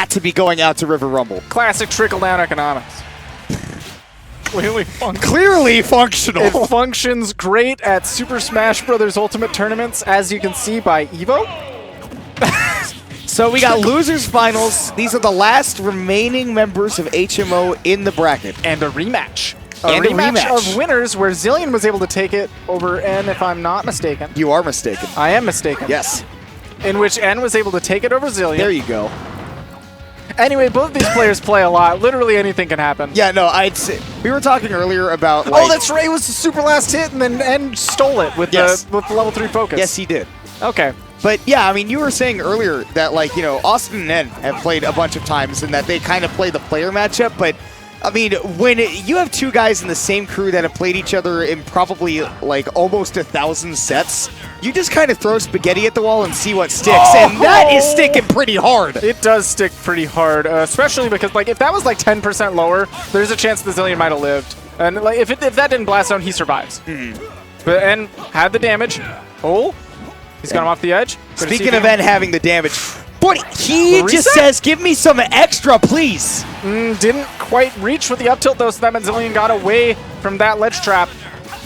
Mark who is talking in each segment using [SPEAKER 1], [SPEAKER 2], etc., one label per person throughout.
[SPEAKER 1] not to be going out to River Rumble.
[SPEAKER 2] Classic trickle-down economics. Clearly functional.
[SPEAKER 1] Clearly functional.
[SPEAKER 2] It functions great at Super Smash Bros. Ultimate tournaments, as you can see by Evo.
[SPEAKER 1] So we got losers finals. These are the last remaining members of HMO in the bracket.
[SPEAKER 2] And a rematch.
[SPEAKER 1] And a rematch
[SPEAKER 2] of winners where Xillion was able to take it over N, if I'm not mistaken.
[SPEAKER 1] You are mistaken.
[SPEAKER 2] I am mistaken.
[SPEAKER 1] Yes.
[SPEAKER 2] In which N was able to take it over Xillion.
[SPEAKER 1] There you go.
[SPEAKER 2] Anyway, both these players play a lot. Literally anything can happen.
[SPEAKER 1] Yeah, no, I'd say we were talking earlier about.
[SPEAKER 2] Oh, that's right. It was the super last hit, and then N stole it with the level 3 focus.
[SPEAKER 1] Yes, he did.
[SPEAKER 2] Okay.
[SPEAKER 1] But yeah, I mean, you were saying earlier that, like, you know, Austin and N have played a bunch of times and that they kind of play the player matchup. But I mean, when you have two guys in the same crew that have played each other in probably like almost 1,000 sets, you just kind of throw spaghetti at the wall and see what sticks, and that is sticking pretty hard.
[SPEAKER 2] It does stick pretty hard, especially because like if that was like 10% lower, there's a chance the Xillion might have lived. And like if that didn't blast down, he survives. But N had the damage. Oh, he's got him off the edge.
[SPEAKER 1] Speaking of N having the damage, but he just says, "Give me some extra, please."
[SPEAKER 2] Didn't quite reach with the up tilt though, so that meant Xillion got away from that ledge trap.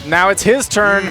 [SPEAKER 2] Now it's his turn.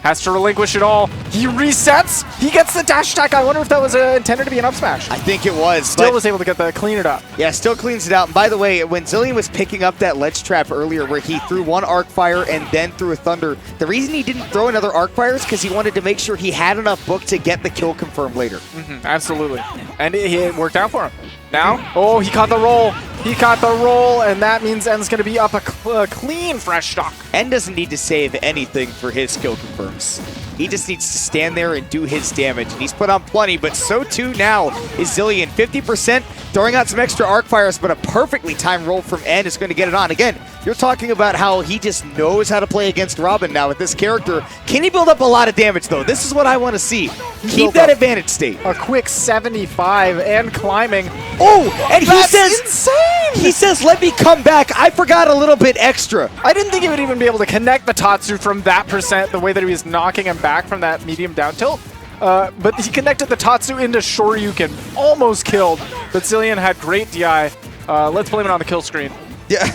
[SPEAKER 2] Has to relinquish it all. He resets. He gets the dash attack. I wonder if that was intended to be an up smash.
[SPEAKER 1] I think it was.
[SPEAKER 2] Still was able to get that, clean it up.
[SPEAKER 1] Yeah, still cleans it out. And by the way, when Xillion was picking up that ledge trap earlier where he threw one arc fire and then threw a thunder, the reason he didn't throw another arc fire is because he wanted to make sure he had enough book to get the kill confirmed later.
[SPEAKER 2] Absolutely. And it worked out for him. Now, oh, he caught the roll. He caught the roll, and that means N's going to be up a clean fresh stock.
[SPEAKER 1] N doesn't need to save anything for his kill confirms. He just needs to stand there and do his damage. And he's put on plenty, but so too now is Xillion. 50%, throwing out some extra arc fires, but a perfectly timed roll from N is going to get it on. Again, you're talking about how he just knows how to play against Robin now with this character. Can he build up a lot of damage, though? This is what I want to see. Keep that advantage state.
[SPEAKER 2] A quick 75 and climbing.
[SPEAKER 1] Oh, and he says,
[SPEAKER 2] insane!
[SPEAKER 1] He says, let me come back. I forgot a little bit extra.
[SPEAKER 2] I didn't think he would even be able to connect the Tatsu from that percent, the way that he was knocking him back from that medium down tilt. But he connected the Tatsu into Shoryuken. Almost killed. But Xillion had great DI. Let's blame it on the kill screen.
[SPEAKER 1] Yeah.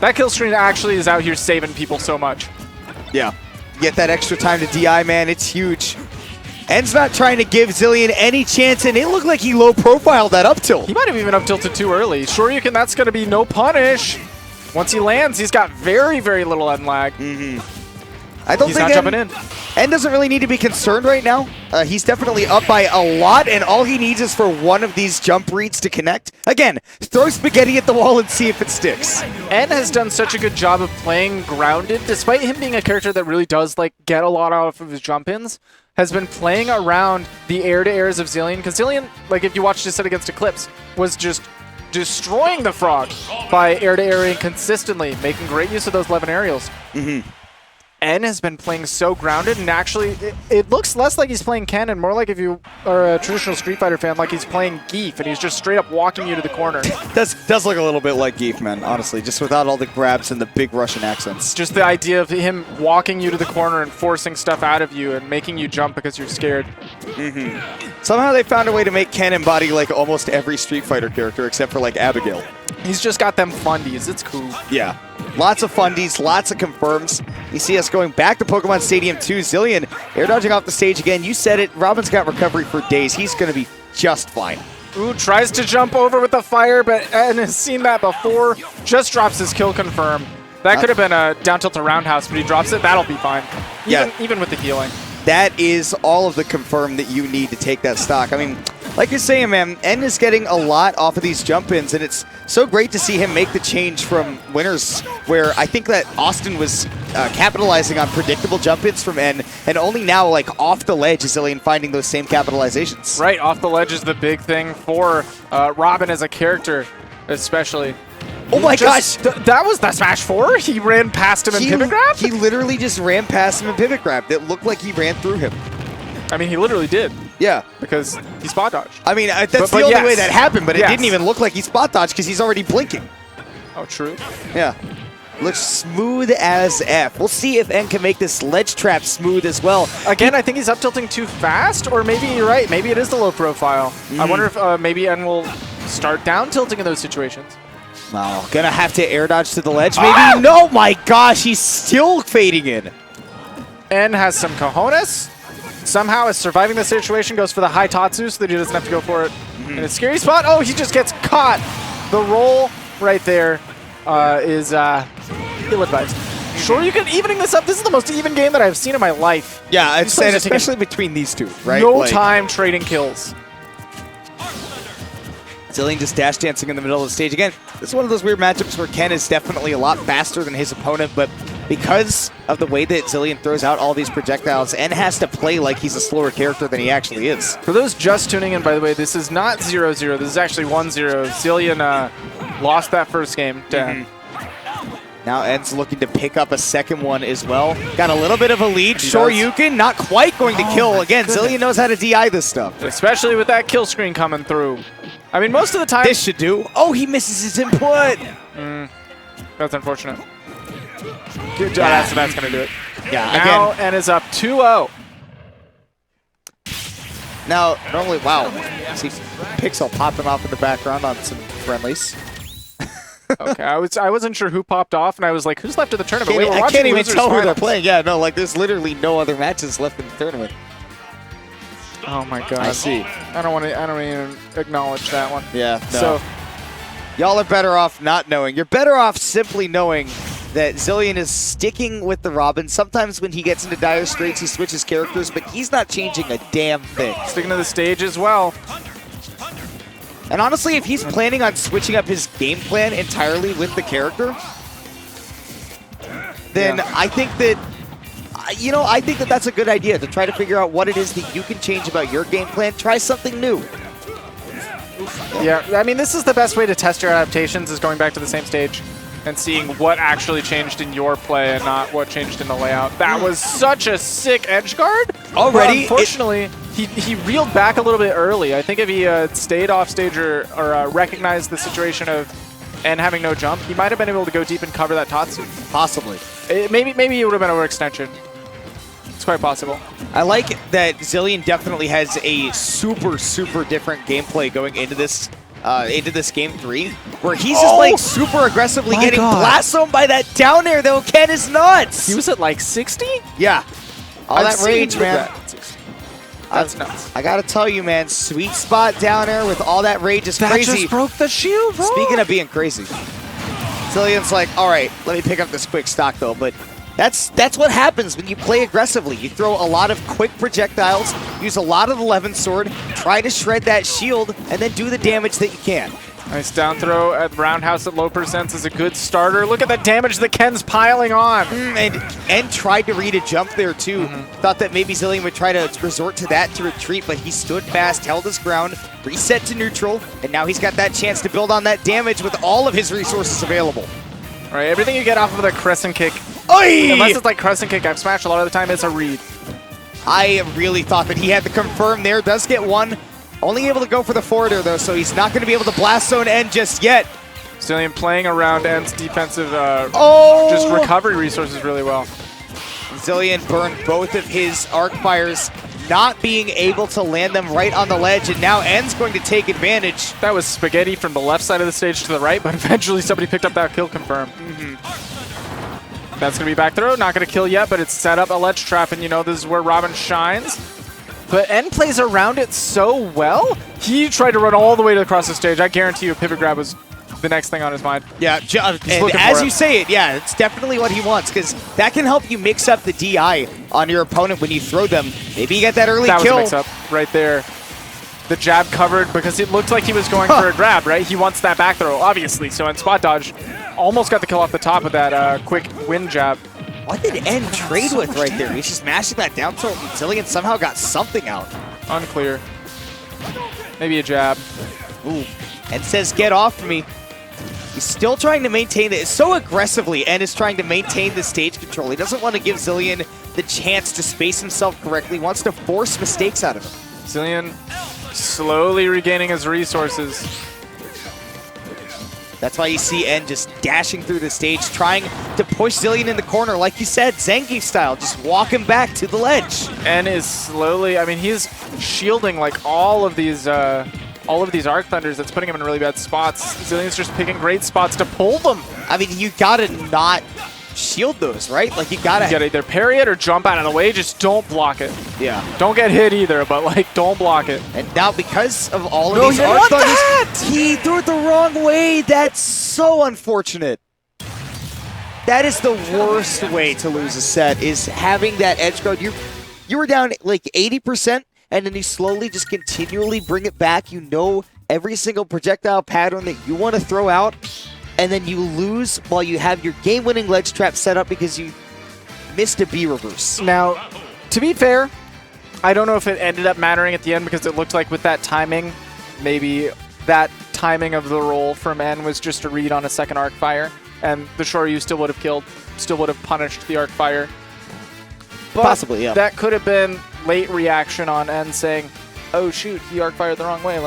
[SPEAKER 2] That kill screen actually is out here saving people so much.
[SPEAKER 1] Yeah. Get that extra time to DI, man. It's huge. N's not trying to give Xillion any chance, and it looked like he low-profiled that up tilt.
[SPEAKER 2] He might have even up tilted too early. Shoryuken, that's going to be no punish. Once he lands, he's got very, very little end lag.
[SPEAKER 1] I don't
[SPEAKER 2] He's
[SPEAKER 1] think
[SPEAKER 2] not jumping in.
[SPEAKER 1] N doesn't really need to be concerned right now. He's definitely up by a lot, and all he needs is for one of these jump reads to connect. Again, throw spaghetti at the wall and see if it sticks.
[SPEAKER 2] N has done such a good job of playing grounded, despite him being a character that really does like get a lot off of his jump-ins, has been playing around the air-to-airs of Xillion, because Xillion, like if you watched his set against Eclipse, was just destroying the frog by air-to-airing consistently, making great use of those 11 aerials. N has been playing so grounded, and actually, it looks less like he's playing Ken and more like, if you are a traditional Street Fighter fan, like he's playing Geef, and he's just straight up walking you to the corner.
[SPEAKER 1] Does look a little bit like Geef, man, honestly, just without all the grabs and the big Russian accents.
[SPEAKER 2] Just the idea of him walking you to the corner and forcing stuff out of you and making you jump because you're scared.
[SPEAKER 1] Somehow they found a way to make Ken embody like almost every Street Fighter character except for like Abigail.
[SPEAKER 2] He's just got them fundies. It's cool.
[SPEAKER 1] Yeah. Lots of fundies, lots of confirms. You see us going back to Pokemon Stadium 2. Xillion air dodging off the stage again. You said it. Robin's got recovery for days. He's going to be just fine.
[SPEAKER 2] Ooh, tries to jump over with the fire, but N has seen that before. Just drops his kill confirm. That could have been a down tilt to roundhouse, but he drops it. That'll be fine. Even with the healing.
[SPEAKER 1] That is all of the confirm that you need to take that stock. I mean, like you're saying, man, N is getting a lot off of these jump-ins, and it's so great to see him make the change from winners, where I think that Austin was capitalizing on predictable jump-ins from N, and only now, like, off the ledge is Xillion finding those same capitalizations.
[SPEAKER 2] Right, off the ledge is the big thing for Robin as a character, especially.
[SPEAKER 1] Oh my gosh!
[SPEAKER 2] That was the Smash 4? He ran past him and pivot grabbed?
[SPEAKER 1] He literally just ran past him and pivot grabbed. It looked like he ran through him.
[SPEAKER 2] I mean, he literally did.
[SPEAKER 1] Yeah.
[SPEAKER 2] Because he spot dodged.
[SPEAKER 1] I mean, that's the only way that happened, but it didn't even look like he spot dodged because he's already blinking.
[SPEAKER 2] Oh, true.
[SPEAKER 1] Yeah. looks smooth as F. We'll see if N can make this ledge trap smooth as well.
[SPEAKER 2] Again, I think he's up tilting too fast, or maybe you're right. Maybe it is the low profile. I wonder if maybe N will start down tilting in those situations.
[SPEAKER 1] Wow, gonna have to air dodge to the ledge maybe? No, my gosh, he's still fading in.
[SPEAKER 2] N has some cojones. Somehow is surviving the situation, goes for the high Tatsu so that he doesn't have to go for it in a scary spot. Oh, he just gets caught. The roll right there is ill-advised. Sure, you can evening this up. This is the most even game that I've seen in my life.
[SPEAKER 1] Yeah, I'd say especially between these two, right?
[SPEAKER 2] No time trading kills.
[SPEAKER 1] Xillion just dash dancing in the middle of the stage. Again, this is one of those weird matchups where Ken is definitely a lot faster than his opponent, but because of the way that Xillion throws out all these projectiles, N has to play like he's a slower character than he actually is.
[SPEAKER 2] For those just tuning in, by the way, this is not 0-0. This is actually 1-0. Xillion lost that first game to N.
[SPEAKER 1] Now N's looking to pick up a second one as well. Got a little bit of a lead. Shoryuken, not quite going to kill. Again, Xillion knows how to DI this stuff.
[SPEAKER 2] Especially with that kill screen coming through. I mean, most of the time...
[SPEAKER 1] This should do. Oh, he misses his input.
[SPEAKER 2] That's unfortunate. Good job. That's going to do it.
[SPEAKER 1] Yeah,
[SPEAKER 2] now
[SPEAKER 1] again.
[SPEAKER 2] N is up 2-0.
[SPEAKER 1] Now, normally, wow. See Pixel popping off in the background on some friendlies.
[SPEAKER 2] Okay, I wasn't sure who popped off, and I was like, who's left in the tournament? Wait,
[SPEAKER 1] I can't even tell who they're playing. Yeah, no, like there's literally no other matches left in the tournament.
[SPEAKER 2] Oh my god.
[SPEAKER 1] I see.
[SPEAKER 2] I don't even acknowledge that one.
[SPEAKER 1] Yeah, no.
[SPEAKER 2] So
[SPEAKER 1] y'all are better off not knowing. You're better off simply knowing that Xillion is sticking with the Robin. Sometimes when he gets into dire straits, he switches characters, but he's not changing a damn thing.
[SPEAKER 2] Sticking to the stage as well.
[SPEAKER 1] And honestly, if he's planning on switching up his game plan entirely with the character, then I think that, I think that that's a good idea, to try to figure out what it is that you can change about your game plan. Try something new.
[SPEAKER 2] Yeah, I mean, this is the best way to test your adaptations, is going back to the same stage and seeing what actually changed in your play and not what changed in the layout. That was such a sick edge guard.
[SPEAKER 1] Already,
[SPEAKER 2] unfortunately, he reeled back a little bit early. I think if he stayed off stage or recognized the situation of N having no jump, he might have been able to go deep and cover that Tatsu.
[SPEAKER 1] Possibly.
[SPEAKER 2] Maybe it would have been an overextension. It's quite possible.
[SPEAKER 1] I like that Xillion definitely has a super, super different gameplay going into this game 3, where he's just like super aggressively getting blast zoned by that down air, though. Ken is nuts.
[SPEAKER 2] He was at like 60?
[SPEAKER 1] Yeah. All that rage, man.
[SPEAKER 2] That's nuts.
[SPEAKER 1] I gotta tell you, man, sweet spot down air with all that rage is crazy.
[SPEAKER 2] That just broke the shield, bro.
[SPEAKER 1] Speaking of being crazy, Xillion's like, all right, let me pick up this quick stock, though, but that's what happens when you play aggressively. You throw a lot of quick projectiles, use a lot of the 11th sword, try to shred that shield, and then do the damage that you can.
[SPEAKER 2] Nice down throw at Roundhouse at low percents is a good starter. Look at the damage that Ken's piling on.
[SPEAKER 1] And tried to read a jump there, too. Thought that maybe Xillion would try to resort to that to retreat, but he stood fast, held his ground, reset to neutral, and now he's got that chance to build on that damage with all of his resources available.
[SPEAKER 2] All right, everything you get off of the crescent kick,
[SPEAKER 1] Oy!
[SPEAKER 2] Unless it's like crescent kick, I've smashed a lot of the time, it's a read.
[SPEAKER 1] I really thought that he had the confirm there. Does get one. Only able to go for the forwarder, though, so he's not going to be able to blast zone N just yet.
[SPEAKER 2] Xillion playing around N's defensive just recovery resources really well.
[SPEAKER 1] Xillion burned both of his arc fires, not being able to land them right on the ledge, and now N's going to take advantage.
[SPEAKER 2] That was spaghetti from the left side of the stage to the right, but eventually somebody picked up that kill confirm. That's going to be back throw. Not going to kill yet, but it's set up a ledge trap, and this is where Robin shines. But N plays around it so well. He tried to run all the way across the stage. I guarantee you a pivot grab was the next thing on his mind.
[SPEAKER 1] Yeah, and as you say it, yeah, it's definitely what he wants, because that can help you mix up the DI on your opponent when you throw them. Maybe you get that early kill.
[SPEAKER 2] That was a mix-up right there. The jab covered because it looked like he was going for a grab, right? He wants that back throw, obviously. So in spot dodge, almost got the kill off the top of that quick wind jab.
[SPEAKER 1] What did N trade with right there? He's just mashing that down tilt, and Xillion somehow got something out.
[SPEAKER 2] Unclear. Maybe a jab.
[SPEAKER 1] Ooh. N says, get off me. He's still trying to maintain it so aggressively. N is trying to maintain the stage control. He doesn't want to give Xillion the chance to space himself correctly. He wants to force mistakes out of him.
[SPEAKER 2] Xillion slowly regaining his resources.
[SPEAKER 1] That's why you see N just dashing through the stage, trying to push Xillion in the corner, like you said, Zangief style, just walking back to the ledge.
[SPEAKER 2] N is slowly, I mean, he's shielding like all of these Arc Thunders. That's putting him in really bad spots. Xillion's just picking great spots to pull them.
[SPEAKER 1] I mean, you gotta not shield those, right? Like, you gotta
[SPEAKER 2] Either parry it or jump out of the way. Just don't block it.
[SPEAKER 1] Yeah.
[SPEAKER 2] Don't get hit either, but like, don't block it.
[SPEAKER 1] And now because of all of these Arc Thunders, he threw it the wrong way. That's so unfortunate. That is the worst way to lose a set, is having that edge guard. You were down like 80%, and then you slowly just continually bring it back. You know every single projectile pattern that you want to throw out, and then you lose while you have your game-winning ledge trap set up because you missed a B reverse.
[SPEAKER 2] Now, to be fair, I don't know if it ended up mattering at the end because it looked like with that timing, maybe that timing of the roll from N was just a read on a second arc fire, and the Shoryu still would have killed, still would have punished the arc fire. But
[SPEAKER 1] possibly, yeah.
[SPEAKER 2] That could have been late reaction on N saying, oh shoot, he arc fired the wrong way.